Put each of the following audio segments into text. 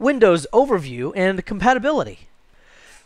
Windows Overview and Compatibility.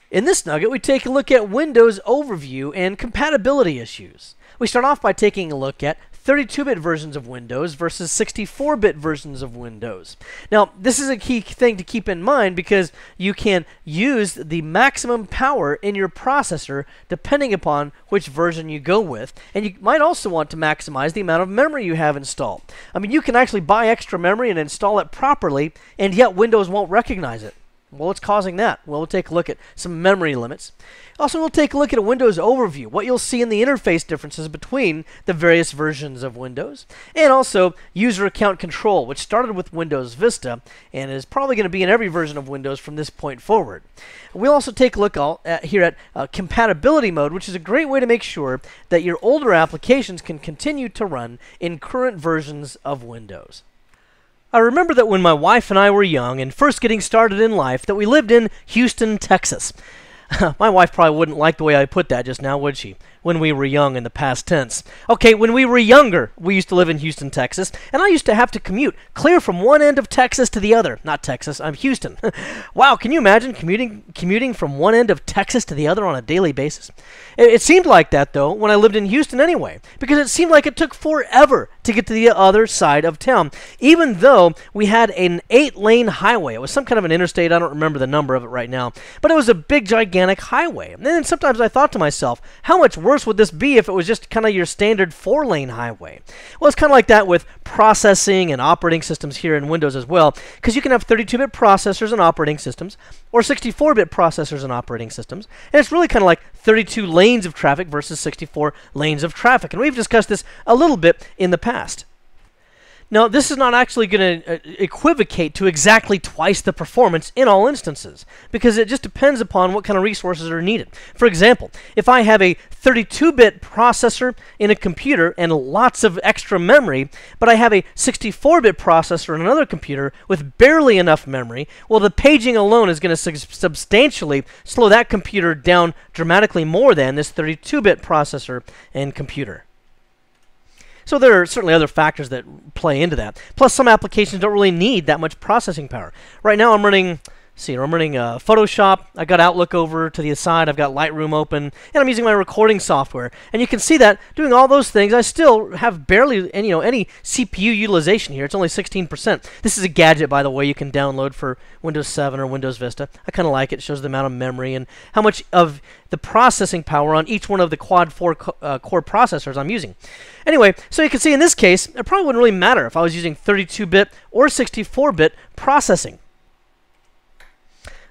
In this nugget, we take a look at Windows Overview and compatibility issues. We start off by taking a look at 32-bit versions of Windows versus 64-bit versions of Windows. Now, this is a key thing to keep in mind because you can use the maximum power in your processor depending upon which version you go with. And you might also want to maximize the amount of memory you have installed. I mean, you can actually buy extra memory and install it properly, and yet Windows won't recognize it. Well, what's causing that? Well, we'll take a look at some memory limits. Also, we'll take a look at a Windows overview, what you'll see in the interface differences between the various versions of Windows, and also user account control, which started with Windows Vista and is probably going to be in every version of Windows from this point forward. We'll also take a look here at compatibility mode, which is a great way to make sure that your older applications can continue to run in current versions of Windows. I remember that when my wife and I were young and first getting started in life, that we lived in Houston, Texas. My wife probably wouldn't like the way I put that just now, would she? When we were young in the past tense. Okay, when we were younger, we used to live in Houston, Texas, and I used to have to commute clear from one end of Texas to the other. Not Texas, I'm Houston. Wow, can you imagine commuting from one end of Texas to the other on a daily basis? It seemed like that, though, when I lived in Houston anyway, because it seemed like it took forever to get to the other side of town, even though we had an 8-lane highway. It was some kind of an interstate. I don't remember the number of it right now, but it was a big, gigantic highway. And then sometimes I thought to myself, how much worse would this be if it was just kind of your standard 4-lane highway? Well, it's kind of like that with processing and operating systems here in Windows as well, because you can have 32-bit processors and operating systems, or 64-bit processors and operating systems, and it's really kind of like 32 lanes of traffic versus 64 lanes of traffic, and we've discussed this a little bit in the past. Now, this is not actually going to equivocate to exactly twice the performance in all instances, because it just depends upon what kind of resources are needed. For example, if I have a 32-bit processor in a computer and lots of extra memory, but I have a 64-bit processor in another computer with barely enough memory, well, the paging alone is going to substantially slow that computer down dramatically more than this 32-bit processor and computer. So there are certainly other factors that play into that. Plus, some applications don't really need that much processing power. Right now, I'm running Photoshop. I've got Outlook over to the side. I've got Lightroom open, and I'm using my recording software. And you can see that doing all those things, I still have barely any CPU utilization here. It's only 16%. This is a gadget, by the way, you can download for Windows 7 or Windows Vista. I kind of like it. It shows the amount of memory and how much of the processing power on each one of the quad 4 core processors I'm using. Anyway, so you can see in this case, it probably wouldn't really matter if I was using 32-bit or 64-bit processing.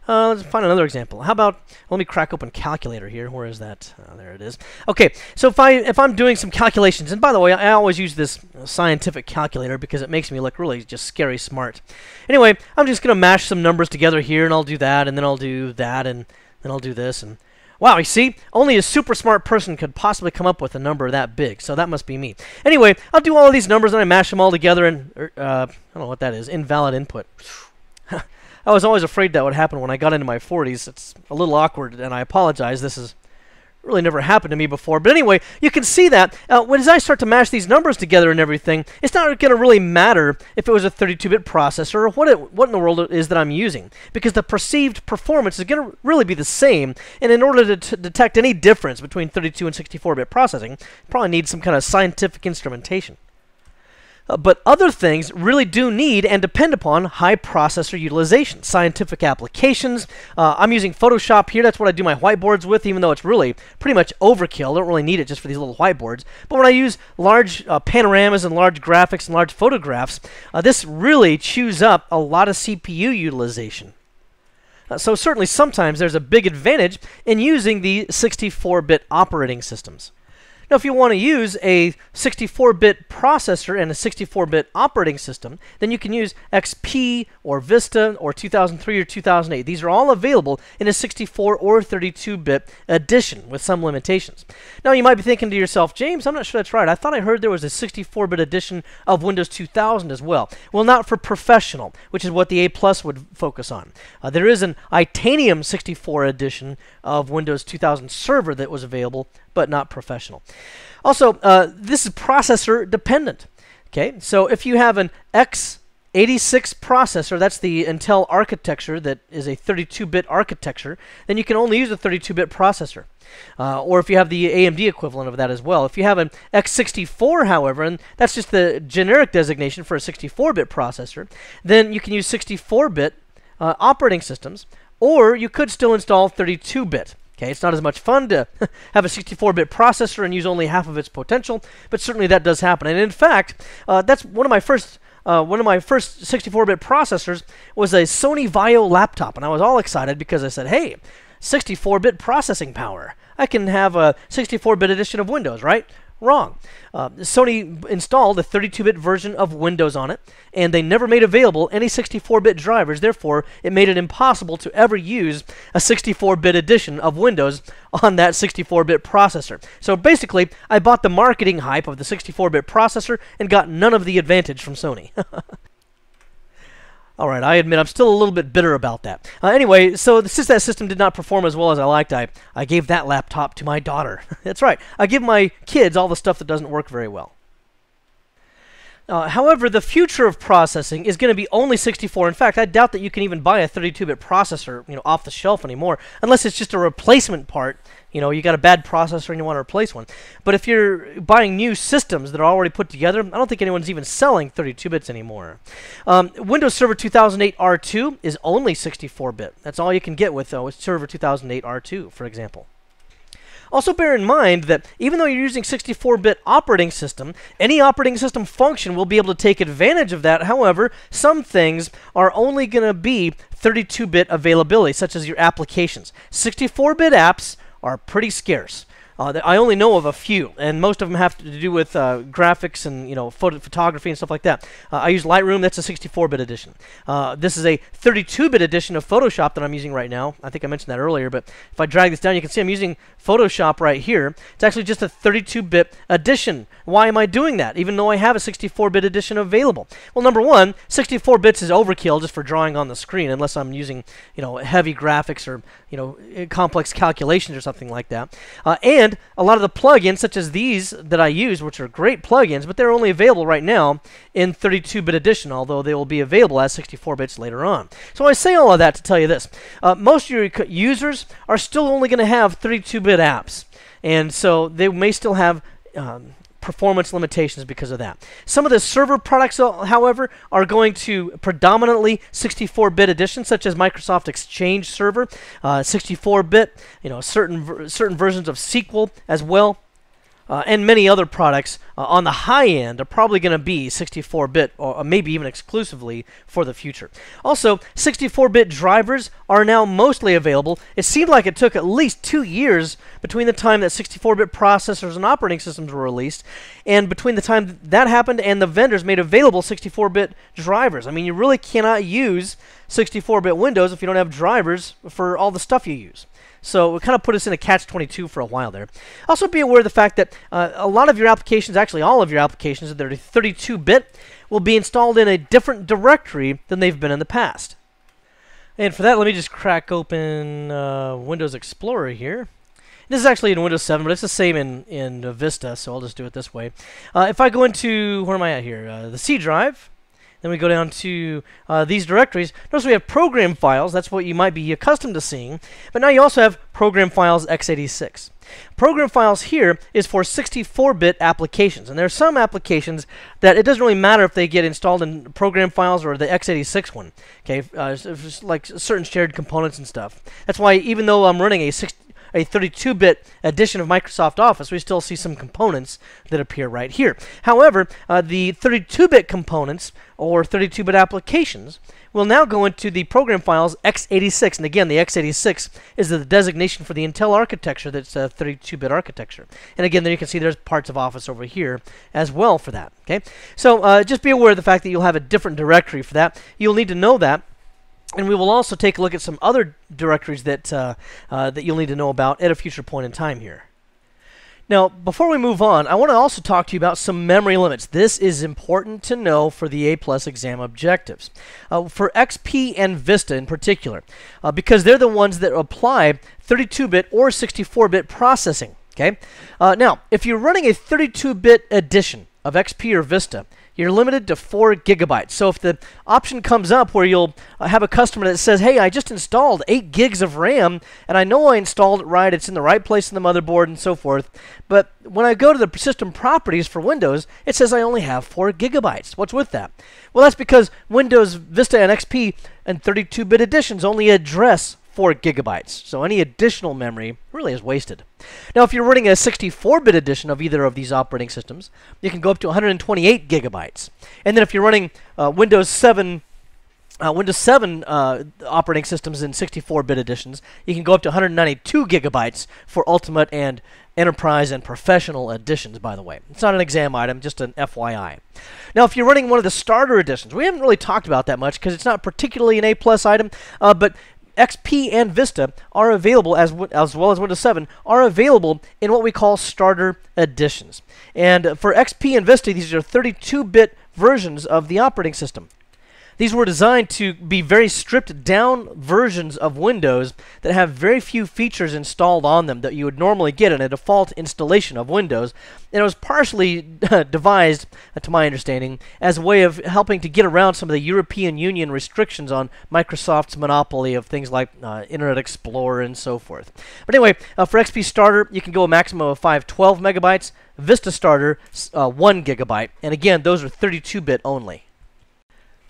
Let's find another example. How about, let me crack open calculator here. Where is that? There it is. Okay, so if I'm doing some calculations, and by the way, I always use this scientific calculator because it makes me look really just scary smart. Anyway, I'm just going to mash some numbers together here, and I'll do that, and then I'll do that, and then I'll do this, and wow, you see? Only a super smart person could possibly come up with a number that big, so that must be me. Anyway, I'll do all of these numbers, and I mash them all together, and I don't know what that is, invalid input. I was always afraid that would happen when I got into my 40s. It's a little awkward, and I apologize. This has really never happened to me before. But anyway, you can see that as I start to mash these numbers together and everything, it's not going to really matter if it was a 32-bit processor or what in the world it is that I'm using, because the perceived performance is going to really be the same. And in order to detect any difference between 32 and 64-bit processing, you probably need some kind of scientific instrumentation. But other things really do need and depend upon high processor utilization. Scientific applications. I'm using Photoshop here. That's what I do my whiteboards with, even though it's really pretty much overkill. I don't really need it just for these little whiteboards. But when I use large panoramas and large graphics and large photographs, this really chews up a lot of CPU utilization. So certainly sometimes there's a big advantage in using the 64-bit operating systems. Now, if you want to use a 64-bit processor and a 64-bit operating system, then you can use XP or Vista or 2003 or 2008. These are all available in a 64 or 32-bit edition with some limitations. Now, you might be thinking to yourself, James, I'm not sure that's right. I thought I heard there was a 64-bit edition of Windows 2000 as well. Well, not for professional, which is what the A+ would focus on. There is an Itanium 64 edition of Windows 2000 Server that was available, but not professional. Also, this is processor dependent. Okay, so if you have an X x86 processor, that's the Intel architecture that is a 32-bit architecture, then you can only use a 32-bit processor. Or if you have the AMD equivalent of that as well. If you have an x64, however, and that's just the generic designation for a 64-bit processor, then you can use 64-bit operating systems, or you could still install 32-bit. Okay, it's not as much fun to have a 64-bit processor and use only half of its potential, but certainly that does happen. And in fact, that's one of my first 64-bit processors was a Sony Vaio laptop, and I was all excited because I said, hey, 64-bit processing power. I can have a 64-bit edition of Windows, right? Wrong. Sony installed a 32-bit version of Windows on it, and they never made available any 64-bit drivers. Therefore, it made it impossible to ever use a 64-bit edition of Windows on that 64-bit processor. So basically, I bought the marketing hype of the 64-bit processor and got none of the advantage from Sony. All right, I admit I'm still a little bit bitter about that. Anyway, so since that system did not perform as well as I liked, I gave that laptop to my daughter. That's right. I give my kids all the stuff that doesn't work very well. However, the future of processing is going to be only 64. In fact, I doubt that you can even buy a 32-bit processor, off the shelf anymore, unless it's just a replacement part. You got a bad processor and you want to replace one. But if you're buying new systems that are already put together, I don't think anyone's even selling 32 bits anymore. Windows Server 2008 R2 is only 64-bit. That's all you can get with Server 2008 R2, for example. Also bear in mind that even though you're using 64-bit operating system, any operating system function will be able to take advantage of that. However, some things are only going to be 32-bit availability, such as your applications. 64-bit apps are pretty scarce. I only know of a few, and most of them have to do with graphics and photography and stuff like that. I use Lightroom. That's a 64-bit edition. This is a 32-bit edition of Photoshop that I'm using right now. I think I mentioned that earlier, but if I drag this down, you can see I'm using Photoshop right here. It's actually just a 32-bit edition. Why am I doing that, even though I have a 64-bit edition available? Well, number one, 64 bits is overkill just for drawing on the screen, unless I'm using heavy graphics or complex calculations or something like that. And a lot of the plugins, such as these that I use, which are great plugins, but they're only available right now in 32-bit edition, although they will be available as 64 bits later on. So I say all of that to tell you this. Most of your users are still only going to have 32-bit apps, and so they may still have performance limitations because of that. Some of the server products, however, are going to predominantly 64-bit editions, such as Microsoft Exchange Server, 64-bit, certain versions of SQL as well. And many other products on the high end are probably going to be 64-bit or maybe even exclusively for the future. Also, 64-bit drivers are now mostly available. It seemed like it took at least 2 years between the time that 64-bit processors and operating systems were released and between the time that happened and the vendors made available 64-bit drivers. I mean, you really cannot use 64-bit Windows if you don't have drivers for all the stuff you use. So it kind of put us in a catch-22 for a while there. Also be aware of the fact that a lot of your applications, actually all of your applications that are 32-bit, will be installed in a different directory than they've been in the past. And for that, let me just crack open Windows Explorer here. This is actually in Windows 7, but it's the same in Vista, so I'll just do it this way. If I go into, where am I at here? The C drive. Then we go down to these directories. Notice we have program files. That's what you might be accustomed to seeing. But now you also have program files x86. Program files here is for 64-bit applications. And there are some applications that it doesn't really matter if they get installed in program files or the x86 one. Okay, like certain shared components and stuff. That's why even though I'm running a 32-bit edition of Microsoft Office, we still see some components that appear right here. However, the 32-bit components or 32-bit applications will now go into the program files x86. And again, the x86 is the designation for the Intel architecture that's a 32-bit architecture. And again, there you can see there's parts of Office over here as well for that. Okay, so just be aware of the fact that you'll have a different directory for that. You'll need to know that. And we will also take a look at some other directories that that you'll need to know about at a future point in time here. Now, before we move on, I want to also talk to you about some memory limits. This is important to know for the A+ exam objectives. For XP and Vista in particular, because they're the ones that apply 32-bit or 64-bit processing. Okay. Now, if you're running a 32-bit edition of XP or Vista, you're limited to 4 gigabytes. So if the option comes up where you'll have a customer that says, hey, I just installed 8 gigs of RAM, and I know I installed it right, it's in the right place in the motherboard and so forth, but when I go to the system properties for Windows, it says I only have 4 gigabytes. What's with that? Well, that's because Windows Vista and XP and 32-bit editions only address 4 gigabytes. So any additional memory really is wasted. Now, if you're running a 64-bit edition of either of these operating systems, you can go up to 128 gigabytes. And then if you're running Windows 7 operating systems in 64-bit editions, you can go up to 192 gigabytes for Ultimate and Enterprise and Professional editions, by the way. It's not an exam item, just an FYI. Now, if you're running one of the starter editions, we haven't really talked about that much because it's not particularly an A+ item, but XP and Vista are available, as well as Windows 7, are available in what we call starter editions. And for XP and Vista, these are 32-bit versions of the operating system. These were designed to be very stripped down versions of Windows that have very few features installed on them that you would normally get in a default installation of Windows. And it was partially devised, to my understanding, as a way of helping to get around some of the European Union restrictions on Microsoft's monopoly of things like Internet Explorer and so forth. But anyway, for XP Starter, you can go a maximum of 512 megabytes. Vista Starter, 1 gigabyte. And again, those are 32-bit only.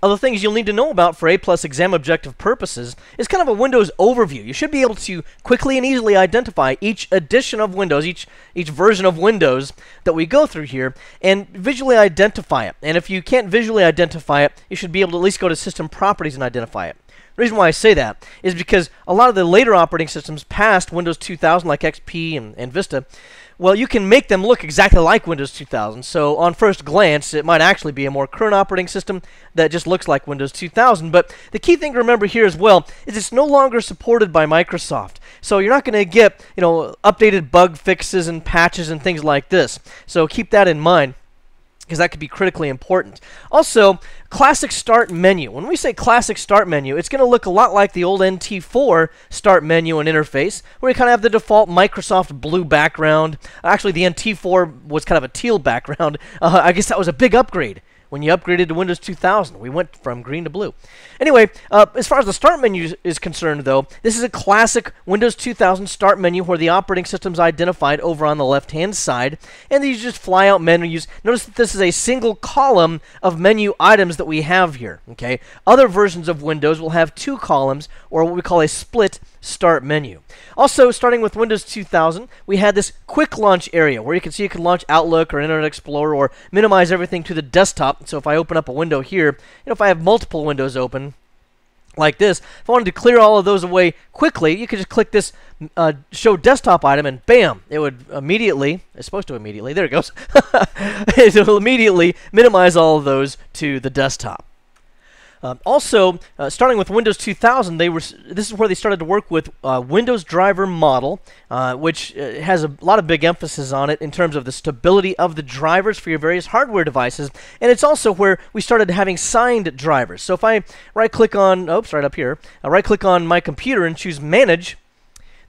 Other things you'll need to know about for A+ exam objective purposes is kind of a Windows overview. You should be able to quickly and easily identify each edition of Windows, each version of Windows that we go through here, and visually identify it. And if you can't visually identify it, you should be able to at least go to System Properties and identify it. The reason why I say that is because a lot of the later operating systems past Windows 2000, like XP and Vista, well, you can make them look exactly like Windows 2000. So on first glance, it might actually be a more current operating system that just looks like Windows 2000. But the key thing to remember here as well is it's no longer supported by Microsoft. So you're not going to get, updated bug fixes and patches and things like this. So keep that in mind, because that could be critically important. Also, Classic Start Menu. When we say Classic Start Menu, it's going to look a lot like the old NT4 Start Menu and interface, where you kind of have the default Microsoft blue background. Actually, the NT4 was kind of a teal background. I guess that was a big upgrade when you upgraded to Windows 2000. We went from green to blue. Anyway, as far as the Start Menu is concerned, though, this is a classic Windows 2000 Start Menu where the operating system's identified over on the left-hand side, and these just fly-out menus. Notice that this is a single column of menu items that we have here. Okay, other versions of Windows will have 2 columns, or what we call a split Start Menu. Also, starting with Windows 2000, we had this Quick Launch area where you can see you can launch Outlook or Internet Explorer or minimize everything to the desktop. So if I open up a window here, if I have multiple windows open like this, if I wanted to clear all of those away quickly, you could just click this Show Desktop item and bam, it would immediately, it's supposed to immediately, there it goes, it will immediately minimize all of those to the desktop. Also, starting with Windows 2000, this is where they started to work with Windows Driver Model, which has a lot of big emphasis on it in terms of the stability of the drivers for your various hardware devices. And it's also where we started having signed drivers. So if I right-click on, right up here, right-click on my computer and choose Manage,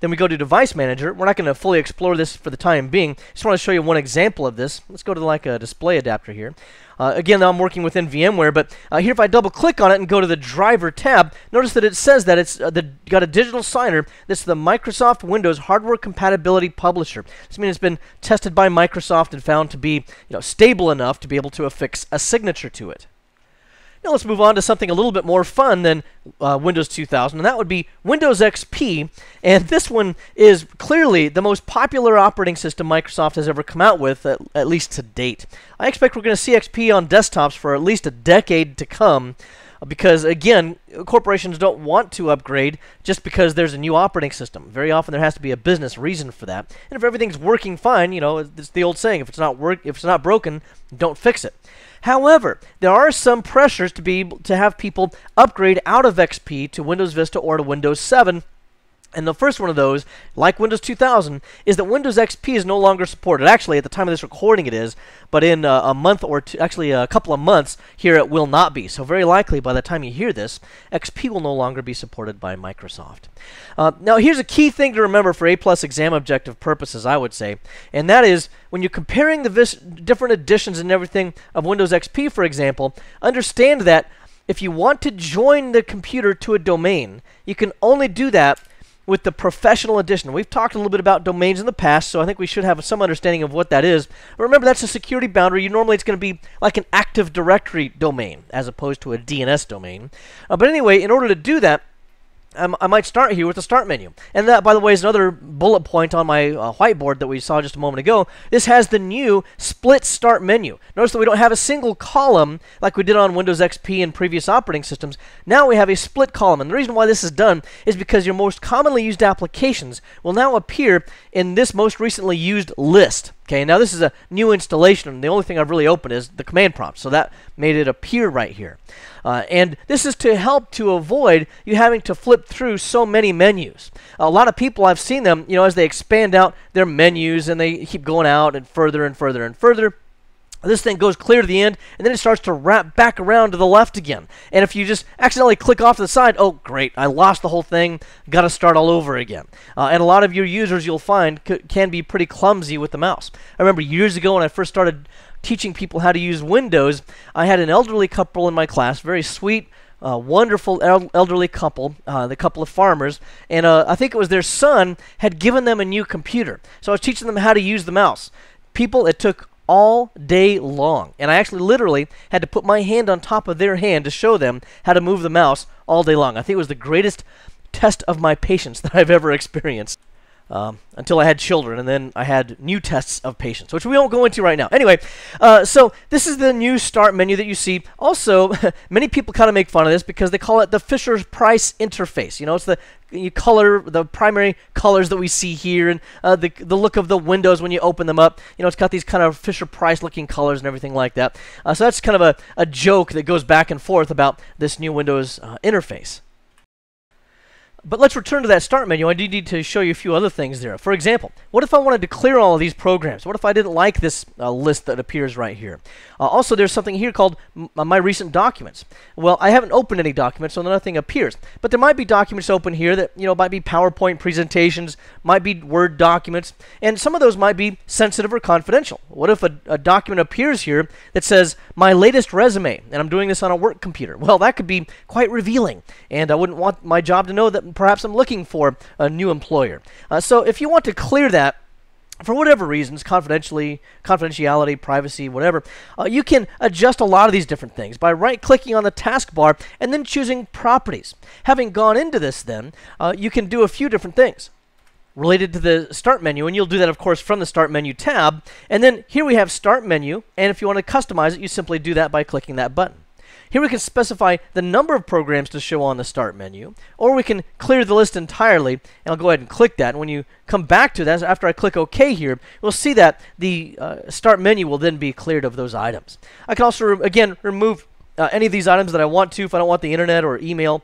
then we go to Device Manager. We're not going to fully explore this for the time being. Just want to show you one example of this. Let's go to like a display adapter here. Again, now I'm working within VMware, but here if I double-click on it and go to the Driver tab, notice that it says that it's got a digital signer. This is the Microsoft Windows Hardware Compatibility Publisher. This means it's been tested by Microsoft and found to be stable enough to be able to affix a signature to it. Now let's move on to something a little bit more fun than Windows 2000, and that would be Windows XP. And this one is clearly the most popular operating system Microsoft has ever come out with, at least to date. I expect we're going to see XP on desktops for at least a decade to come, because, again, corporations don't want to upgrade just because there's a new operating system. Very often there has to be a business reason for that. And if everything's working fine, it's the old saying, if it's not broken, don't fix it. However, there are some pressures to be able to have people upgrade out of XP to Windows Vista or to Windows 7 And the first one of those, like Windows 2000, is that Windows XP is no longer supported. Actually, at the time of this recording it is, but in a month or two, actually a couple of months here, it will not be. So very likely by the time you hear this, XP will no longer be supported by Microsoft. Now here's a key thing to remember for A+ exam objective purposes, I would say, and that is when you're comparing the different editions and everything of Windows XP, for example, understand that if you want to join the computer to a domain, you can only do that with the professional edition. We've talked a little bit about domains in the past, so I think we should have some understanding of what that is. But remember, that's a security boundary. Normally, it's going to be like an Active Directory domain as opposed to a DNS domain. But anyway, in order to do that, I might start here with the Start menu. And that, by the way, is another bullet point on my whiteboard that we saw just a moment ago. This has the new split Start menu. Notice that we don't have a single column like we did on Windows XP and previous operating systems. Now we have a split column. And the reason why this is done is because your most commonly used applications will now appear in this most recently used list. Okay, now this is a new installation, and the only thing I've really opened is the command prompt, so that made it appear right here. And this is to help to avoid you having to flip through so many menus. A lot of people, I've seen them, you know, as they expand out their menus and they keep going out and further and further and further. This thing goes clear to the end, and then it starts to wrap back around to the left again. And if you just accidentally click off to the side, oh, great, I lost the whole thing, got to start all over again. And a lot of your users, you'll find, can be pretty clumsy with the mouse. I remember years ago when I first started teaching people how to use Windows, I had an elderly couple in my class, very sweet, wonderful elderly couple, the couple of farmers, and I think it was their son had given them a new computer. So I was teaching them how to use the mouse. People, it took all day long, and I actually literally had to put my hand on top of their hand to show them how to move the mouse all day long. I think it was the greatest test of my patience that I've ever experienced. Until I had children, and then I had new tests of patience, which we won't go into right now. Anyway, so this is the new Start menu that you see. Also, many people kind of make fun of this because they call it the Fisher-Price interface. You know, it's the primary colors that we see here, and the look of the windows when you open them up. You know, it's got these kind of Fisher-Price looking colors and everything like that. So that's kind of a joke that goes back and forth about this new Windows interface. But let's return to that Start menu. I do need to show you a few other things there. For example, what if I wanted to clear all of these programs? What if I didn't like this list that appears right here? Also, there's something here called My Recent Documents. Well, I haven't opened any documents, so nothing appears. But there might be documents open here that, you know, might be PowerPoint presentations, might be Word documents, and some of those might be sensitive or confidential. What if a document appears here that says, My Latest Resume, and I'm doing this on a work computer? Well, that could be quite revealing, and I wouldn't want my job to know that perhaps I'm looking for a new employer. So if you want to clear that, for whatever reasons, confidentiality, privacy, whatever, you can adjust a lot of these different things by right-clicking on the taskbar and then choosing Properties. Having gone into this then, you can do a few different things related to the Start menu, and you'll do that, of course, from the Start menu tab. And then here we have Start menu, and if you want to customize it, you simply do that by clicking that button. Here we can specify the number of programs to show on the Start menu, or we can clear the list entirely, and I'll go ahead and click that. And when you come back to that, after I click OK here, we'll see that the Start menu will then be cleared of those items. I can also, again, remove any of these items that I want to. If I don't want the internet or email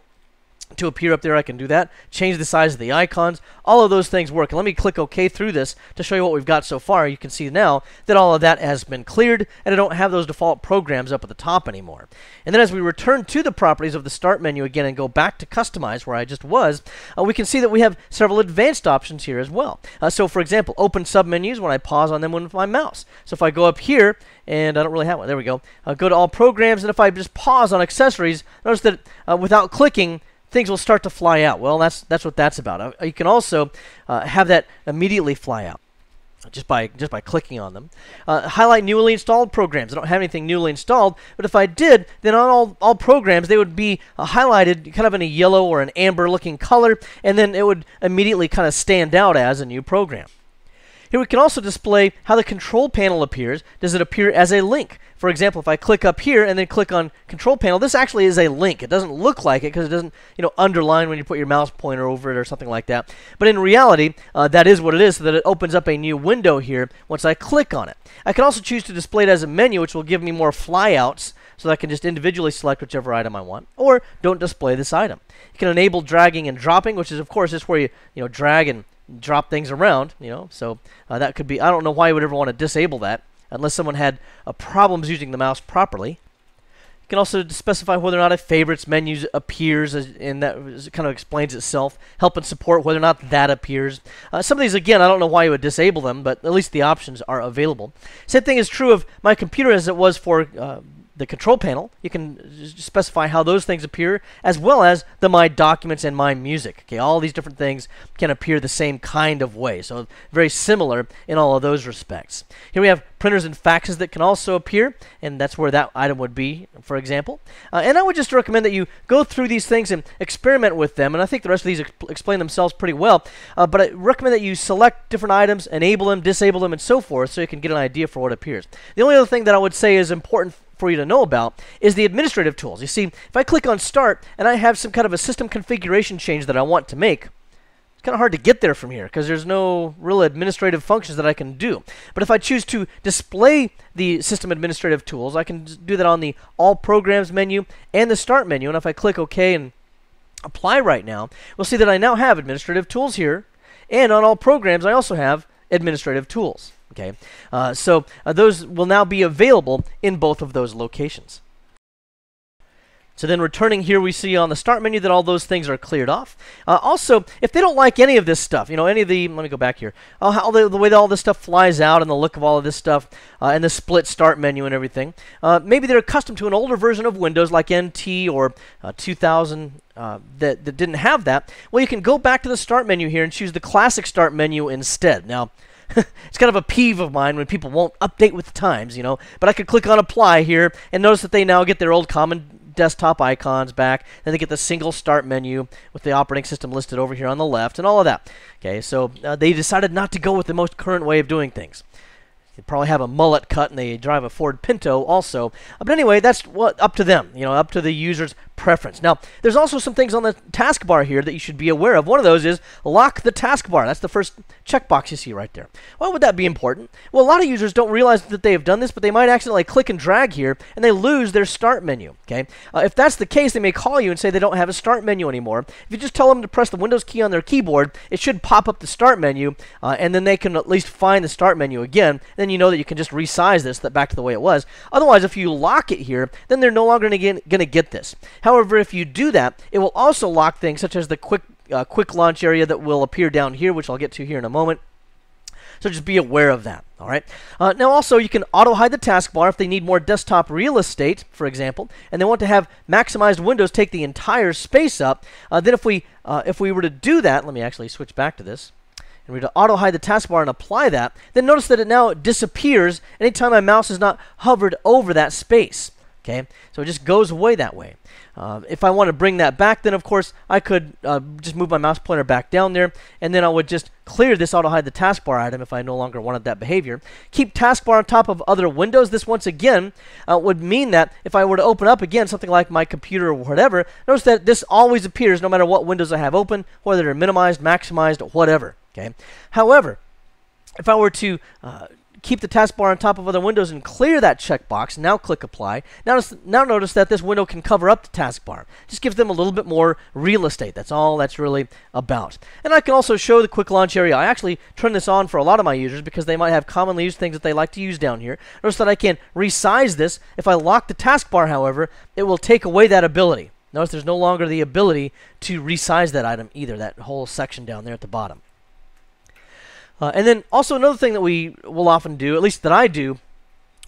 to appear up there, I can do that. Change the size of the icons. All of those things work. And let me click OK through this to show you what we've got so far. You can see now that all of that has been cleared, and I don't have those default programs up at the top anymore. And then as we return to the properties of the Start menu again and go back to Customize, where I just was, we can see that we have several advanced options here as well. So for example, open submenus when I pause on them with my mouse. So if I go up here, and I don't really have one. There we go. I'll go to All Programs, and if I just pause on Accessories, notice that without clicking, things will start to fly out. Well, that's what that's about. You can also have that immediately fly out just by clicking on them. Highlight newly installed programs. I don't have anything newly installed, but if I did, then on all programs, they would be highlighted kind of in a yellow or an amber looking color, and then it would immediately kind of stand out as a new program. Here we can also display how the control panel appears. Does it appear as a link? For example, if I click up here and then click on control panel, this actually is a link. It doesn't look like it because it doesn't, underline when you put your mouse pointer over it or something like that. But in reality, that is what it is, so that it opens up a new window here once I click on it. I can also choose to display it as a menu, which will give me more flyouts, so that I can just individually select whichever item I want, or don't display this item. You can enable dragging and dropping, which is, of course, just where you drag and drop things around, so that could be, I don't know why you would ever want to disable that, unless someone had problems using the mouse properly. You can also specify whether or not a favorites menu appears, and that kind of explains itself. Help and support, whether or not that appears. Some of these, again, I don't know why you would disable them, but at least the options are available. Same thing is true of my computer as it was for the control panel. You can specify how those things appear, as well as the My Documents and My Music. Okay, all these different things can appear the same kind of way, so very similar in all of those respects. Here we have printers and faxes that can also appear, and that's where that item would be, for example. And I would just recommend that you go through these things and experiment with them, and I think the rest of these explain themselves pretty well, but I recommend that you select different items, enable them, disable them, and so forth, so you can get an idea for what appears. The only other thing that I would say is important for you to know about is the administrative tools. You see, if I click on Start and I have some kind of a system configuration change that I want to make, it's kind of hard to get there from here because there's no real administrative functions that I can do. But if I choose to display the system administrative tools, I can do that on the All Programs menu and the Start menu. And if I click OK and Apply right now, we'll see that I now have administrative tools here. And on All Programs, I also have administrative tools. Okay, so those will now be available in both of those locations. So then returning here, we see on the Start menu that all those things are cleared off. Also, if they don't like any of this stuff, any of the, let me go back here, how the way that all this stuff flies out and the look of all of this stuff, and the split Start menu and everything, maybe they're accustomed to an older version of Windows like NT or 2000 that didn't have that. Well, you can go back to the Start menu here and choose the classic Start menu instead. Now, it's kind of a peeve of mine when people won't update with the times, but I could click on Apply here and notice that they now get their old common desktop icons back, and they get the single Start menu with the operating system listed over here on the left and all of that. Okay, so they decided not to go with the most current way of doing things. They probably have a mullet cut and they drive a Ford Pinto also. But anyway, that's up to them, up to the user's preference. Now, there's also some things on the taskbar here that you should be aware of. One of those is lock the taskbar. That's the first checkbox you see right there. Why would that be important? Well, a lot of users don't realize that they have done this, but they might accidentally click and drag here, and they lose their Start menu. Okay, if that's the case, they may call you and say they don't have a Start menu anymore. If you just tell them to press the Windows key on their keyboard, it should pop up the Start menu, and then they can at least find the Start menu again. Then you know that you can just resize this back to the way it was. Otherwise, if you lock it here, then they're no longer going to get this. However, if you do that, it will also lock things such as the quick launch area that will appear down here, which I'll get to here in a moment. So just be aware of that. All right. Now also, you can auto-hide the taskbar if they need more desktop real estate, for example, and they want to have maximized windows take the entire space up. Then if we were to do that, let me actually switch back to this. And we're to auto-hide the taskbar and apply that, then notice that it now disappears anytime my mouse is not hovered over that space. Okay, so it just goes away that way. If I want to bring that back, then of course I could just move my mouse pointer back down there, and then I would just clear this auto-hide the taskbar item if I no longer wanted that behavior. Keep taskbar on top of other windows. This once again would mean that if I were to open up again something like my computer or whatever, notice that this always appears no matter what windows I have open, whether they're minimized, maximized, whatever. Okay. However, if I were to keep the taskbar on top of other windows and clear that checkbox, now click Apply. Now notice that this window can cover up the taskbar. Just gives them a little bit more real estate. That's all that's really about. And I can also show the quick launch area. I actually turn this on for a lot of my users because they might have commonly used things that they like to use down here. Notice that I can resize this. If I lock the taskbar, however, it will take away that ability. Notice there's no longer the ability to resize that item either, that whole section down there at the bottom. And then also another thing that we will often do, at least that I do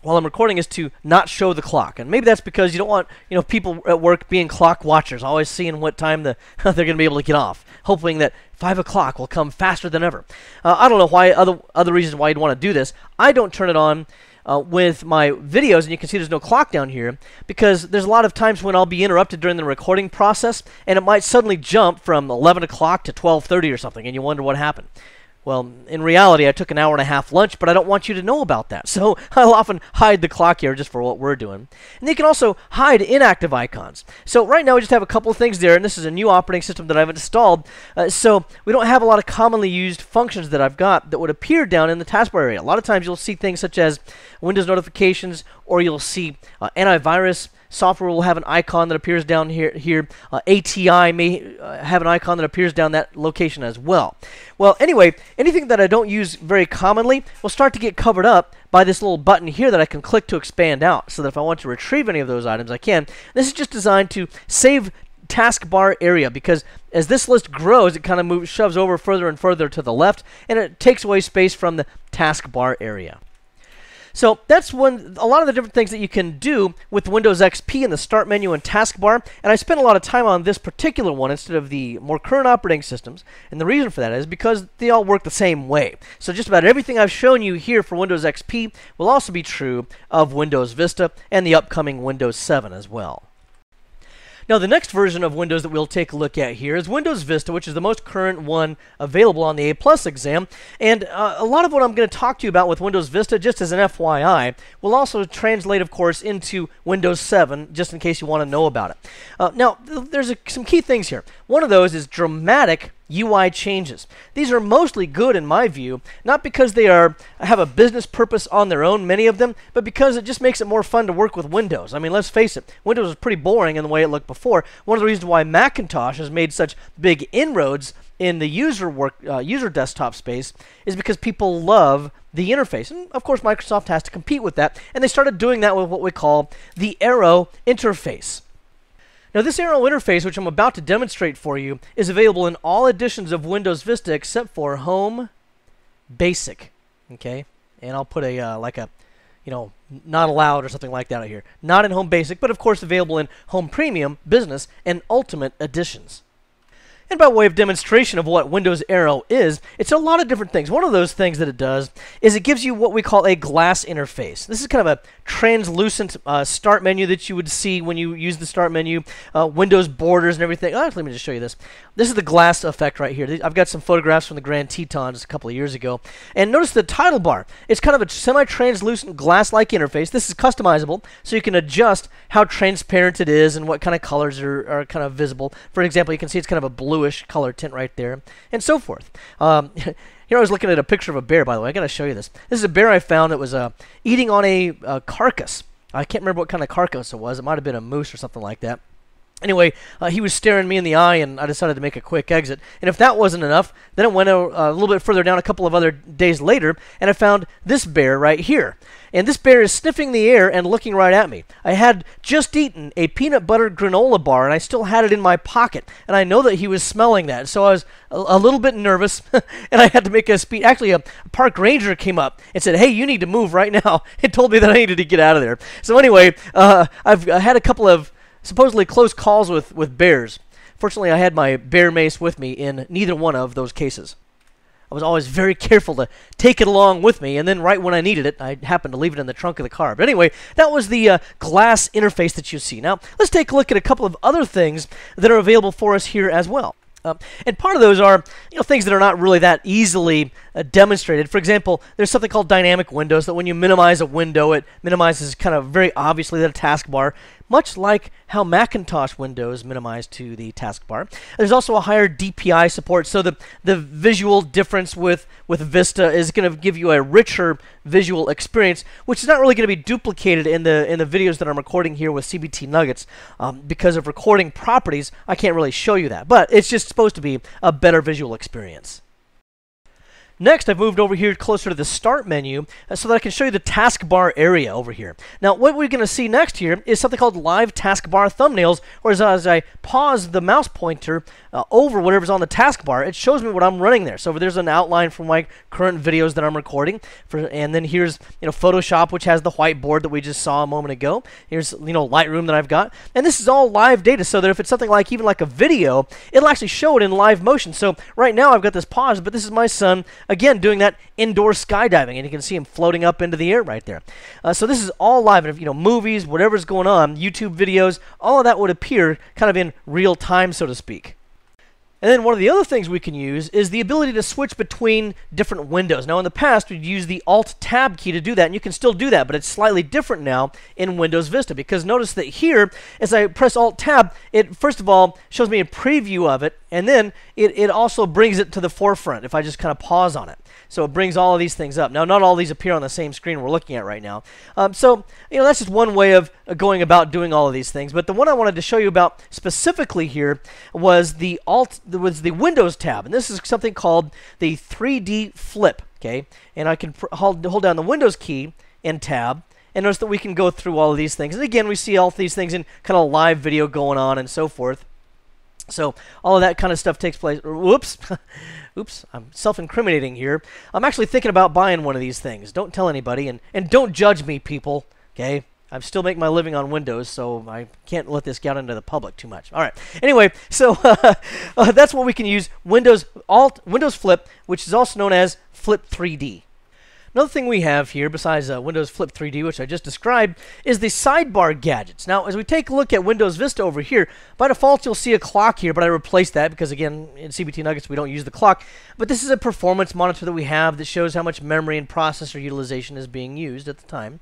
while I'm recording, is to not show the clock. And maybe that's because you don't want people at work being clock watchers, always seeing what time they're going to be able to get off, hoping that 5 o'clock will come faster than ever. I don't know why other reasons why you'd want to do this. I don't turn it on with my videos, and you can see there's no clock down here because there's a lot of times when I'll be interrupted during the recording process, and it might suddenly jump from 11 o'clock to 12:30 or something, and you wonder what happened. Well, in reality, I took an hour and a half lunch, but I don't want you to know about that. So I'll often hide the clock here just for what we're doing. And you can also hide inactive icons. So right now we just have a couple of things there, and this is a new operating system that I've installed. So we don't have a lot of commonly used functions that I've got that would appear down in the taskbar area. A lot of times you'll see things such as Windows notifications, or you'll see antivirus. Software will have an icon that appears down here. ATI may have an icon that appears down that location as well. Well, anyway, anything that I don't use very commonly will start to get covered up by this little button here that I can click to expand out, so that if I want to retrieve any of those items, I can. This is just designed to save taskbar area, because as this list grows, it kind of shoves over further and further to the left, and it takes away space from the taskbar area. So that's a lot of the different things that you can do with Windows XP in the Start menu and taskbar. And I spent a lot of time on this particular one instead of the more current operating systems. And the reason for that is because they all work the same way. So just about everything I've shown you here for Windows XP will also be true of Windows Vista and the upcoming Windows 7 as well. Now, the next version of Windows that we'll take a look at here is Windows Vista, which is the most current one available on the A+ exam. And a lot of what I'm going to talk to you about with Windows Vista, just as an FYI, will also translate, of course, into Windows 7, just in case you want to know about it. Now, there's some key things here. One of those is dramatic UI changes. These are mostly good in my view, not because they have a business purpose on their own, many of them, but because it just makes it more fun to work with Windows. I mean, let's face it, Windows was pretty boring in the way it looked before. One of the reasons why Macintosh has made such big inroads in the user desktop space is because people love the interface. And of course, Microsoft has to compete with that, and they started doing that with what we call the Arrow interface. Now, this Arrow interface, which I'm about to demonstrate for you, is available in all editions of Windows Vista except for Home Basic. Okay, and I'll put a not allowed or something like that out here. Not in Home Basic, but of course available in Home Premium, Business, and Ultimate editions. And by way of demonstration of what Windows Arrow is, it's a lot of different things. One of those things that it does is it gives you what we call a glass interface. This is kind of a translucent start menu that you would see when you use the start menu, Windows borders and everything. Let me just show you this. This is the glass effect right here. I've got some photographs from the Grand Tetons a couple of years ago. And notice the title bar. It's kind of a semi-translucent glass-like interface. This is customizable, so you can adjust how transparent it is and what kind of colors are kind of visible. For example, you can see it's kind of a bluish color tint right there, and so forth. Here I was looking at a picture of a bear, by the way. I got to show you this. This is a bear I found that was eating on a carcass. I can't remember what kind of carcass it was. It might have been a moose or something like that. Anyway, he was staring me in the eye, and I decided to make a quick exit. And if that wasn't enough, then I went a little bit further down a couple of other days later, and I found this bear right here. And this bear is sniffing the air and looking right at me. I had just eaten a peanut butter granola bar, and I still had it in my pocket. And I know that he was smelling that, so I was a little bit nervous, and I had to make a speech. Actually, a park ranger came up and said, "Hey, you need to move right now," and told me that I needed to get out of there. So anyway, I've had a couple of supposedly close calls with bears. Fortunately, I had my bear mace with me in neither one of those cases. I was always very careful to take it along with me, and then right when I needed it, I happened to leave it in the trunk of the car. But anyway, that was the glass interface that you see. Now, let's take a look at a couple of other things that are available for us here as well. And part of those are things that are not really that easily demonstrated. For example, there's something called dynamic windows, that when you minimize a window, it minimizes kind of very obviously the taskbar, much like how Macintosh Windows minimized to the taskbar. There's also a higher DPI support, so the visual difference with Vista is going to give you a richer visual experience, which is not really going to be duplicated in the videos that I'm recording here with CBT Nuggets. Because of recording properties, I can't really show you that, but it's just supposed to be a better visual experience. Next, I've moved over here closer to the Start menu so that I can show you the taskbar area over here. Now, what we're going to see next here is something called live taskbar thumbnails, whereas as I pause the mouse pointer over whatever's on the taskbar, it shows me what I'm running there. So there's an outline from my current videos that I'm recording, and then here's Photoshop, which has the whiteboard that we just saw a moment ago. Here's Lightroom that I've got, and this is all live data, so that if it's something like even like a video, it'll actually show it in live motion. So right now I've got this paused, but this is my son again doing that indoor skydiving, and you can see him floating up into the air right there. So this is all live, and if movies, whatever's going on, YouTube videos, all of that would appear kind of in real time, so to speak. And then one of the other things we can use is the ability to switch between different windows. Now in the past we'd use the Alt-Tab key to do that, and you can still do that, but it's slightly different now in Windows Vista, because notice that here, as I press Alt-Tab, it first of all shows me a preview of it, and then it also brings it to the forefront if I just kind of pause on it. So it brings all of these things up. Now, not all these appear on the same screen we're looking at right now. So, that's just one way of going about doing all of these things. But the one I wanted to show you about specifically here was the Windows tab. And this is something called the 3D flip, okay? And I can hold down the Windows key and tab. And notice that we can go through all of these things. And again, we see all of these things in kind of live video going on and so forth. So all of that kind of stuff takes place. Whoops. Oops, I'm self-incriminating here. I'm actually thinking about buying one of these things. Don't tell anybody, and don't judge me, people. Okay? I still make my living on Windows, so I can't let this get out into the public too much. All right. Anyway, so that's what we can use. Windows Flip, which is also known as Flip 3D. Another thing we have here, besides Windows Flip 3D, which I just described, is the sidebar gadgets. Now, as we take a look at Windows Vista over here, by default, you'll see a clock here, but I replaced that because, again, in CBT Nuggets, we don't use the clock. But this is a performance monitor that we have that shows how much memory and processor utilization is being used at the time.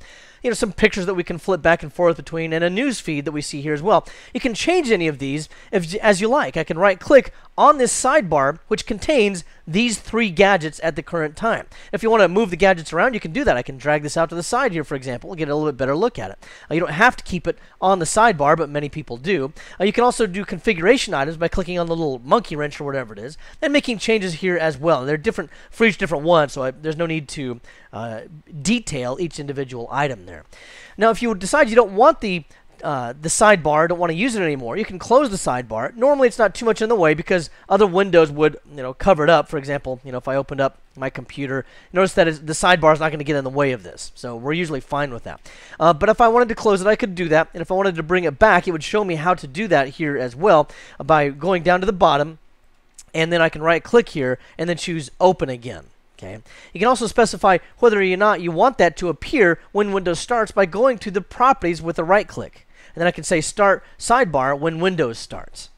Some pictures that we can flip back and forth between, and a news feed that we see here as well. You can change any of these as you like. I can right-click on this sidebar, which contains these 3 gadgets at the current time. If you want to move the gadgets around, you can do that. I can drag this out to the side here, for example, and get a little bit better look at it. You don't have to keep it on the sidebar, but many people do. You can also do configuration items by clicking on the little monkey wrench or whatever it is, and making changes here as well. They're different for each different one, so there's no need to detail each individual item there. Now, if you decide you don't want the sidebar, don't want to use it anymore, you can close the sidebar. Normally, it's not too much in the way because other windows would, cover it up. For example, if I opened up my computer, notice that the sidebar is not going to get in the way of this. So we're usually fine with that. But if I wanted to close it, I could do that. And if I wanted to bring it back, it would show me how to do that here as well by going down to the bottom, and then I can right-click here and then choose Open again. Okay. You can also specify whether or not you want that to appear when Windows starts by going to the properties with a right click. And then I can say Start Sidebar when Windows starts.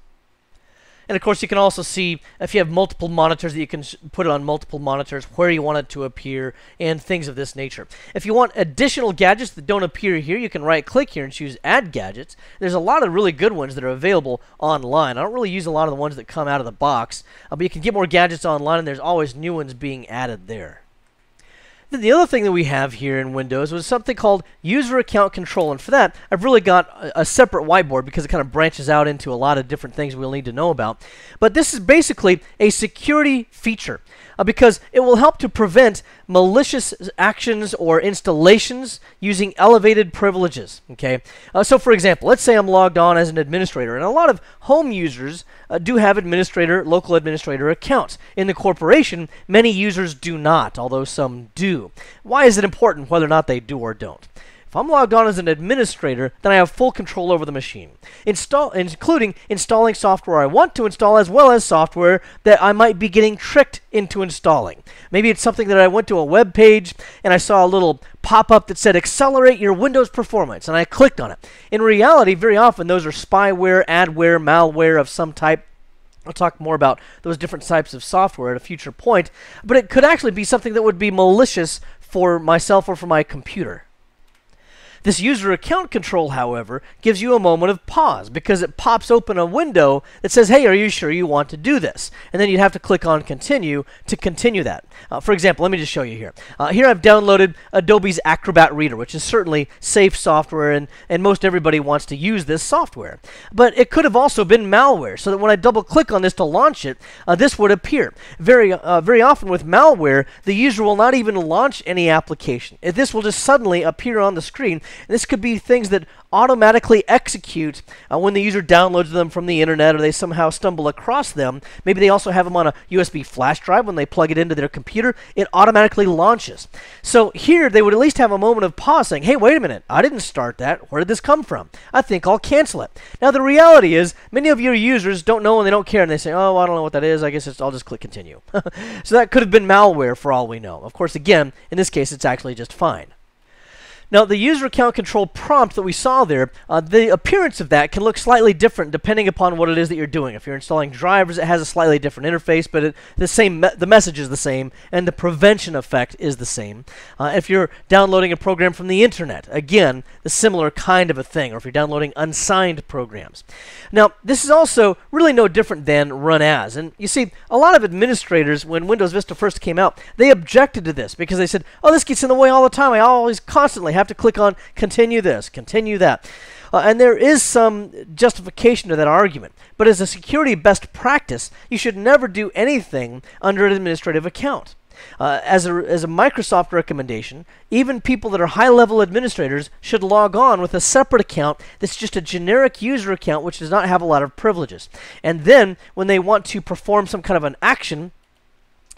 And of course, you can also see if you have multiple monitors that you can put it on multiple monitors, where you want it to appear, and things of this nature. If you want additional gadgets that don't appear here, you can right-click here and choose Add Gadgets. There's a lot of really good ones that are available online. I don't really use a lot of the ones that come out of the box, but you can get more gadgets online, and there's always new ones being added there. The other thing that we have here in Windows was something called User Account Control, and for that, I've really got a separate whiteboard because it kind of branches out into a lot of different things we'll need to know about. But this is basically a security feature because it will help to prevent malicious actions or installations using elevated privileges. Okay, so for example, let's say I'm logged on as an administrator, and a lot of home users do have local administrator accounts. In the corporation, many users do not, although some do. Why is it important whether or not they do or don't? If I'm logged on as an administrator, then I have full control over the machine, including installing software I want to install, as well as software that I might be getting tricked into installing. Maybe it's something that I went to a web page and I saw a little pop-up that said accelerate your Windows performance, and I clicked on it. In reality, very often those are spyware, adware, malware of some type. I'll talk more about those different types of software at a future point, but it could actually be something that would be malicious for myself or for my computer. This user account control, however, gives you a moment of pause because it pops open a window that says, hey, are you sure you want to do this? And then you'd have to click on continue to continue that. For example, let me just show you here. Here I've downloaded Adobe's Acrobat Reader, which is certainly safe software, and most everybody wants to use this software. But it could have also been malware, so that when I double click on this to launch it, this would appear. Very often with malware, the user will not even launch any application. This will just suddenly appear on the screen. This could be things that automatically execute when the user downloads them from the internet or they somehow stumble across them. Maybe they also have them on a USB flash drive. When they plug it into their computer, it automatically launches. So here they would at least have a moment of pause saying, hey, wait a minute, I didn't start that. Where did this come from? I think I'll cancel it. Now the reality is many of your users don't know and they don't care, and they say, oh, I don't know what that is. I guess I'll just click continue. So that could have been malware for all we know. Of course, again, in this case, it's actually just fine. Now, the user account control prompt that we saw there, the appearance of that can look slightly different depending upon what it is that you're doing. If you're installing drivers, it has a slightly different interface, but the message is the same, and the prevention effect is the same. If you're downloading a program from the internet, again, the similar kind of a thing, or if you're downloading unsigned programs. Now, this is also really no different than Run As. And you see, a lot of administrators, when Windows Vista first came out, they objected to this because they said, oh, this gets in the way all the time. I always constantly have to click on continue this, continue that. And there is some justification to that argument. But as a security best practice, you should never do anything under an administrative account. As a Microsoft recommendation, even people that are high-level administrators should log on with a separate account that's just a generic user account which does not have a lot of privileges. And then when they want to perform some kind of an action,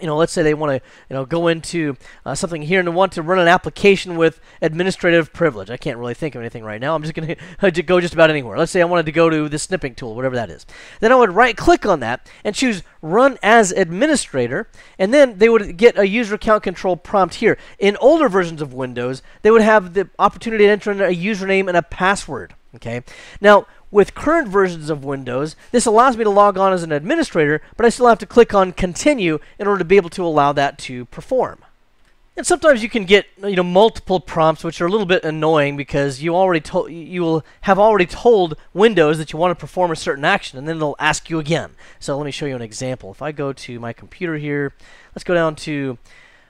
let's say they want to, go into something here and they want to run an application with administrative privilege. I can't really think of anything right now. I'm just going to go just about anywhere. Let's say I wanted to go to the snipping tool, whatever that is. Then I would right-click on that and choose Run as Administrator, and then they would get a user account control prompt here. In older versions of Windows, they would have the opportunity to enter in a username and a password. Okay. Now, with current versions of Windows, this allows me to log on as an administrator, but I still have to click on Continue in order to be able to allow that to perform. And sometimes you can get multiple prompts, which are a little bit annoying because you will have already told Windows that you want to perform a certain action, and then it'll ask you again. So let me show you an example. If I go to my computer here, let's go down to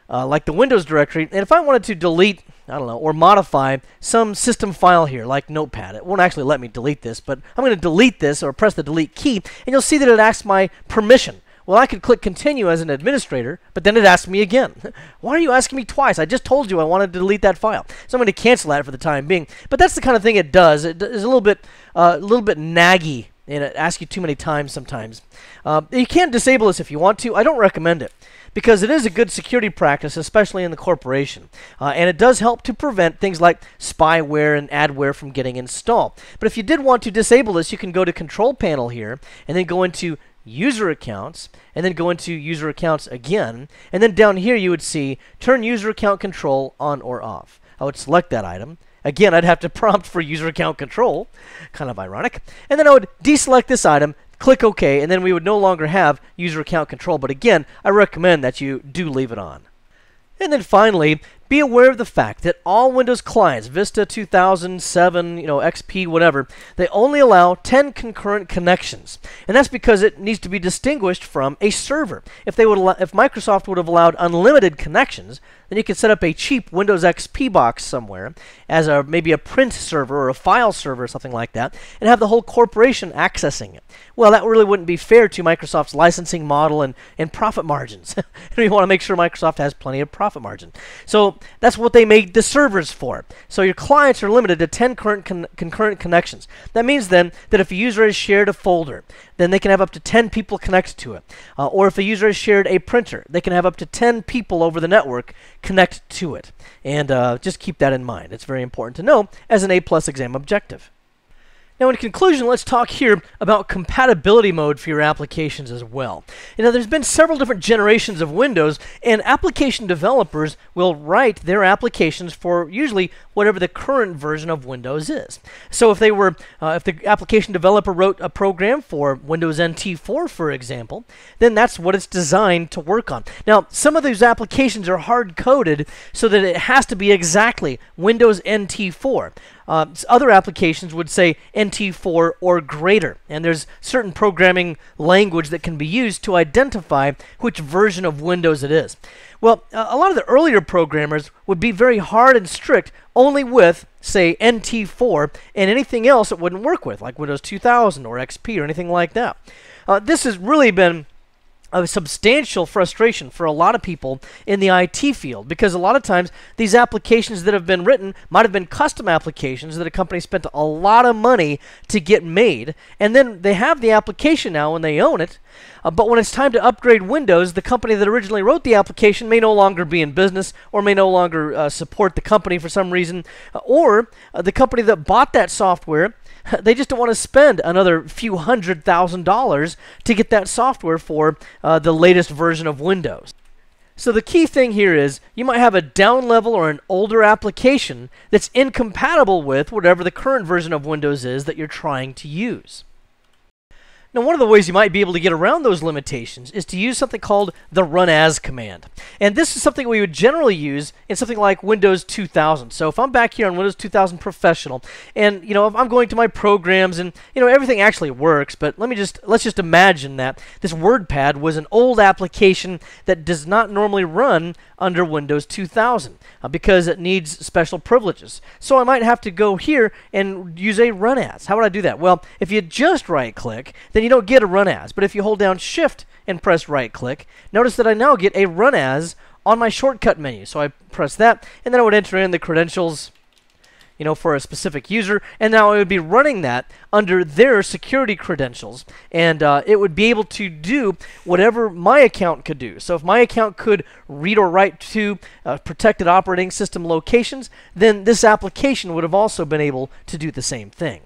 like the Windows directory, and if I wanted to delete, I don't know, or modify some system file here, like Notepad. It won't actually let me delete this, but I'm going to delete this or press the delete key, and you'll see that it asks my permission. Well, I could click continue as an administrator, but then it asks me again. Why are you asking me twice? I just told you I wanted to delete that file. So I'm going to cancel that for the time being. But that's the kind of thing it does. It is a little bit naggy, and it asks you too many times sometimes. You can disable this if you want to. I don't recommend it, because it is a good security practice, especially in the corporation. And it does help to prevent things like spyware and adware from getting installed. But if you did want to disable this, you can go to Control Panel here, and then go into User Accounts, and then go into User Accounts again. And then down here you would see Turn User Account Control on or off. I would select that item. Again, I'd have to prompt for user account control. Kind of ironic. And then I would deselect this item, click OK, and then we would no longer have user account control. But again, I recommend that you do leave it on. And then finally, be aware of the fact that all Windows clients, Vista 2007, XP, whatever, they only allow 10 concurrent connections. And that's because it needs to be distinguished from a server. If Microsoft would have allowed unlimited connections, then you could set up a cheap Windows XP box somewhere as maybe a print server or a file server or something like that, and have the whole corporation accessing it. Well, that really wouldn't be fair to Microsoft's licensing model and profit margins. We want to make sure Microsoft has plenty of profit margin. So that's what they made the servers for. So your clients are limited to 10 concurrent connections. That means then that if a user has shared a folder, then they can have up to 10 people connect to it. Or if a user has shared a printer, they can have up to 10 people over the network connect to it. And just keep that in mind. It's very important to know as an A+ exam objective. Now, in conclusion, let's talk here about compatibility mode for your applications as well. There's been several different generations of Windows, and application developers will write their applications for usually whatever the current version of Windows is. So if the application developer wrote a program for Windows NT4, for example, then that's what it's designed to work on. Now, some of those applications are hard-coded so that it has to be exactly Windows NT4. Other applications would say NT4 or greater, and there's certain programming language that can be used to identify which version of Windows it is. Well, a lot of the earlier programmers would be very hard and strict only with, say, NT4, and anything else it wouldn't work with, like Windows 2000 or XP or anything like that. This has really been a substantial frustration for a lot of people in the IT field, because a lot of times these applications that have been written might have been custom applications that a company spent a lot of money to get made, and then they have the application now and they own it, but when it's time to upgrade Windows, the company that originally wrote the application may no longer be in business, or may no longer support the company for some reason, or the company that bought that software, they just don't want to spend another few $100,000 to get that software for the latest version of Windows. So the key thing here is you might have a down level or an older application that's incompatible with whatever the current version of Windows is that you're trying to use. Now, one of the ways you might be able to get around those limitations is to use something called the run as command. And this is something we would generally use in something like Windows 2000. So if I'm back here on Windows 2000 Professional, and if I'm going to my programs and everything actually works, but let's just imagine that this WordPad was an old application that does not normally run under Windows 2000 because it needs special privileges. So I might have to go here and use a run as. How would I do that? Well, if you just right-click, then you don't get a run as. But if you hold down Shift and press right-click, notice that I now get a run as on my shortcut menu. So I press that, and then I would enter in the credentials for a specific user, and now I would be running that under their security credentials, and it would be able to do whatever my account could do. So if my account could read or write to protected operating system locations, then this application would have also been able to do the same thing.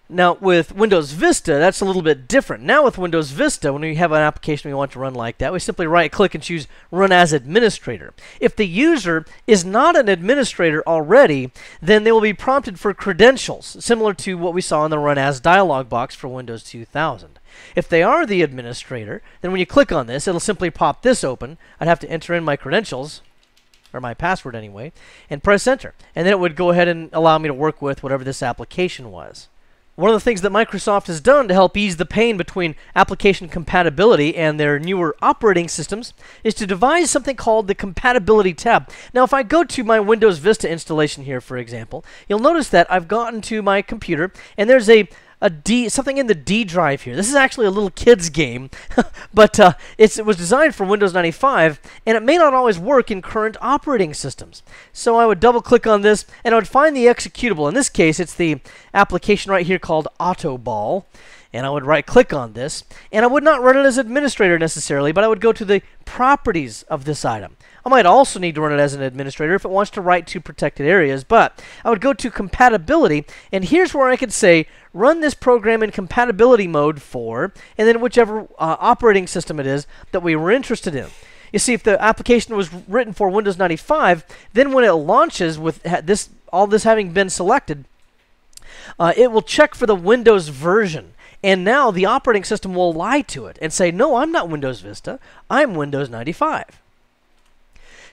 Now, with Windows Vista, that's a little bit different. Now, with Windows Vista, when we have an application we want to run like that, we simply right-click and choose Run as Administrator. If the user is not an administrator already, then they will be prompted for credentials, similar to what we saw in the Run as dialog box for Windows 2000. If they are the administrator, then when you click on this, it'll simply pop this open. I'd have to enter in my credentials, or my password anyway, and press Enter. And then it would go ahead and allow me to work with whatever this application was. One of the things that Microsoft has done to help ease the pain between application compatibility and their newer operating systems is to devise something called the Compatibility tab. Now, if I go to my Windows Vista installation here, for example, you'll notice that I've gotten to my computer, and there's something in the D drive here. This is actually a little kid's game, but it was designed for Windows 95, and it may not always work in current operating systems. So I would double-click on this, and I would find the executable. In this case, it's the application right here called Autoball. And I would right-click on this, and I would not run it as administrator necessarily, but I would go to the properties of this item. I might also need to run it as an administrator if it wants to write to protected areas, but I would go to compatibility, and here's where I could say, run this program in compatibility mode for, and then whichever operating system it is that we were interested in. You see, if the application was written for Windows 95, then when it launches with all this having been selected, it will check for the Windows version. And now the operating system will lie to it and say, no, I'm not Windows Vista, I'm Windows 95.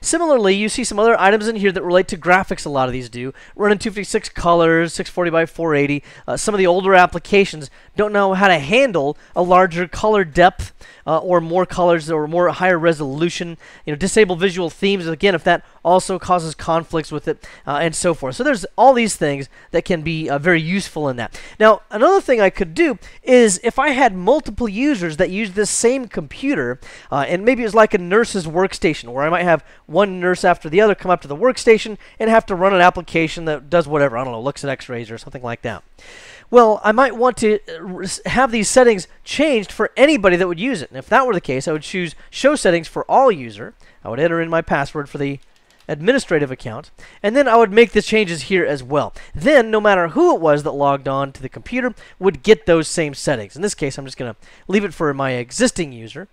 Similarly, you see some other items in here that relate to graphics. A lot of these do. Running 256 colors, 640 by 480. Some of the older applications don't know how to handle a larger color depth or more colors or more higher resolution. Disable visual themes, again, if that also causes conflicts with it, and so forth. So there's all these things that can be very useful in that. Now, another thing I could do is if I had multiple users that use this same computer, and maybe it was like a nurse's workstation where I might have one nurse after the other come up to the workstation and have to run an application that does whatever, I don't know, looks at x-rays or something like that. Well, I might want to have these settings changed for anybody that would use it. And if that were the case, I would choose Show Settings for All User. I would enter in my password for the administrative account, and then I would make the changes here as well. Then, no matter who it was that logged on to the computer, would get those same settings. In this case, I'm just going to leave it for my existing user,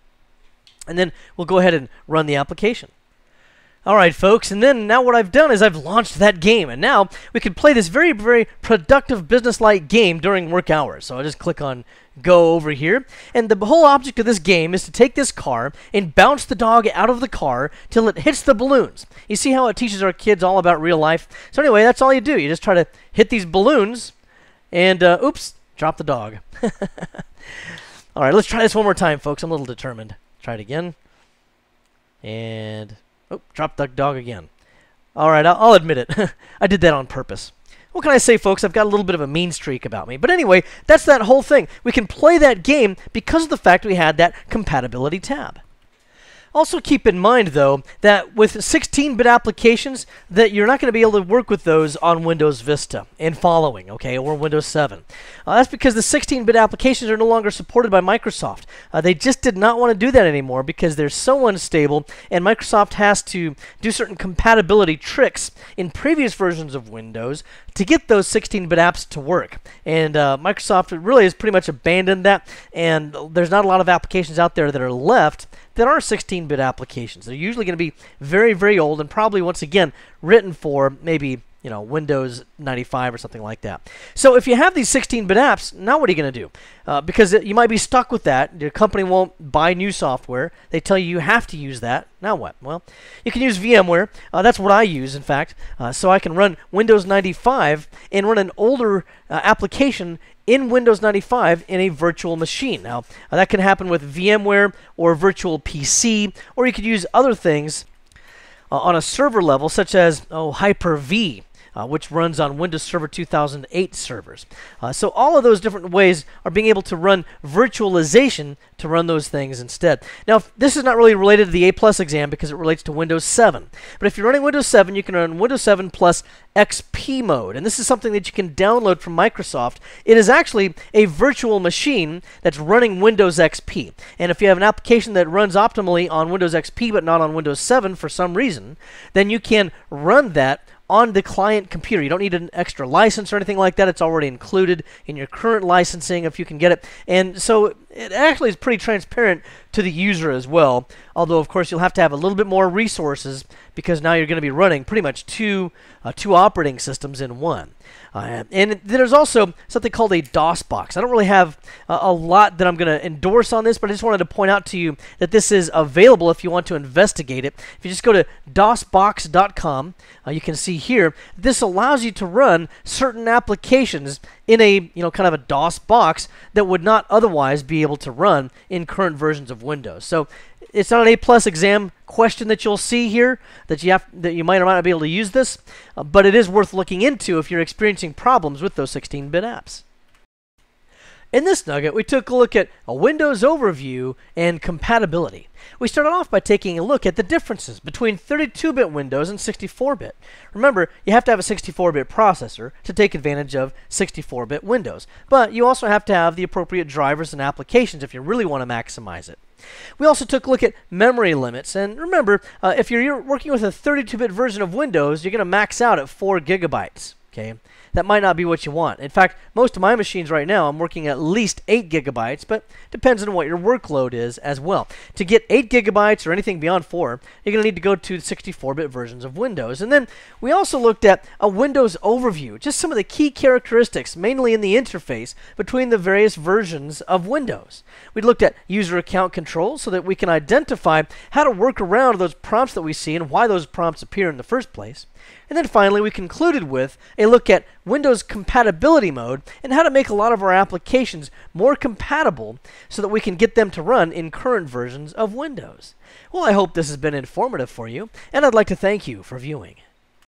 and then we'll go ahead and run the application. Alright folks, and then now what I've done is I've launched that game, and now we can play this very, very productive business-like game during work hours. So I'll just click on Go over here, and the whole object of this game is to take this car and bounce the dog out of the car till it hits the balloons. You see how it teaches our kids all about real life? So anyway, that's all you do. You just try to hit these balloons, and oops, drop the dog. Alright, let's try this one more time, folks. I'm a little determined. Try it again. And oh, drop the dog again. All right, I'll admit it. I did that on purpose. What can I say, folks? I've got a little bit of a mean streak about me. But anyway, that's that whole thing. We can play that game because of the fact we had that compatibility tab. Also keep in mind, though, that with 16-bit applications, that you're not going to be able to work with those on Windows Vista and following, okay, or Windows 7. That's because the 16-bit applications are no longer supported by Microsoft. They just did not want to do that anymore because they're so unstable, and Microsoft has to do certain compatibility tricks in previous versions of Windows to get those 16-bit apps to work. And Microsoft really has pretty much abandoned that, and there's not a lot of applications out there that are left that are 16-bit 16-bit applications. They're usually going to be very, very old and probably, once again, written for maybe Windows 95 or something like that. So if you have these 16-bit apps, now what are you going to do? Because you might be stuck with that. Your company won't buy new software. They tell you have to use that. Now what? Well, you can use VMware. That's what I use, in fact. So I can run Windows 95 and run an older application in Windows 95 in a virtual machine. Now, that can happen with VMware or virtual PC, or you could use other things on a server level, such as Hyper-V, which runs on Windows Server 2008 servers. So all of those different ways are being able to run virtualization to run those things instead. Now, this is not really related to the A+ exam because it relates to Windows 7. But if you're running Windows 7, you can run Windows 7 plus XP mode. And this is something that you can download from Microsoft. It is actually a virtual machine that's running Windows XP. And if you have an application that runs optimally on Windows XP but not on Windows 7 for some reason, then you can run that on the client computer. You don't need an extra license or anything like that. It's already included in your current licensing if you can get it. And so it actually is pretty transparent to the user as well. Although, of course, you'll have to have a little bit more resources because now you're going to be running pretty much two operating systems in one. And there's also something called a DOS box. I don't really have a lot that I'm going to endorse on this, but I just wanted to point out to you that this is available if you want to investigate it. If you just go to dosbox.com, you can see here, this allows you to run certain applications in a kind of a DOS box that would not otherwise be able to run in current versions of Windows. So it's not an A+ exam question that you'll see here that you might or might not be able to use this, but it is worth looking into if you're experiencing problems with those 16-bit apps. In this nugget, we took a look at a Windows overview and compatibility. We started off by taking a look at the differences between 32-bit Windows and 64-bit. Remember, you have to have a 64-bit processor to take advantage of 64-bit Windows, but you also have to have the appropriate drivers and applications if you really want to maximize it. We also took a look at memory limits, and remember, if you're working with a 32-bit version of Windows, you're going to max out at 4 gigabytes. Okay, that might not be what you want. In fact, most of my machines right now, I'm working at least 8 gigabytes, but depends on what your workload is as well. To get 8 gigabytes or anything beyond 4, you're going to need to go to 64-bit versions of Windows. And then we also looked at a Windows overview, just some of the key characteristics, mainly in the interface, between the various versions of Windows. We looked at user account controls so that we can identify how to work around those prompts that we see and why those prompts appear in the first place. And then finally, we concluded with a look at Windows compatibility mode and how to make a lot of our applications more compatible so that we can get them to run in current versions of Windows. Well, I hope this has been informative for you, and I'd like to thank you for viewing.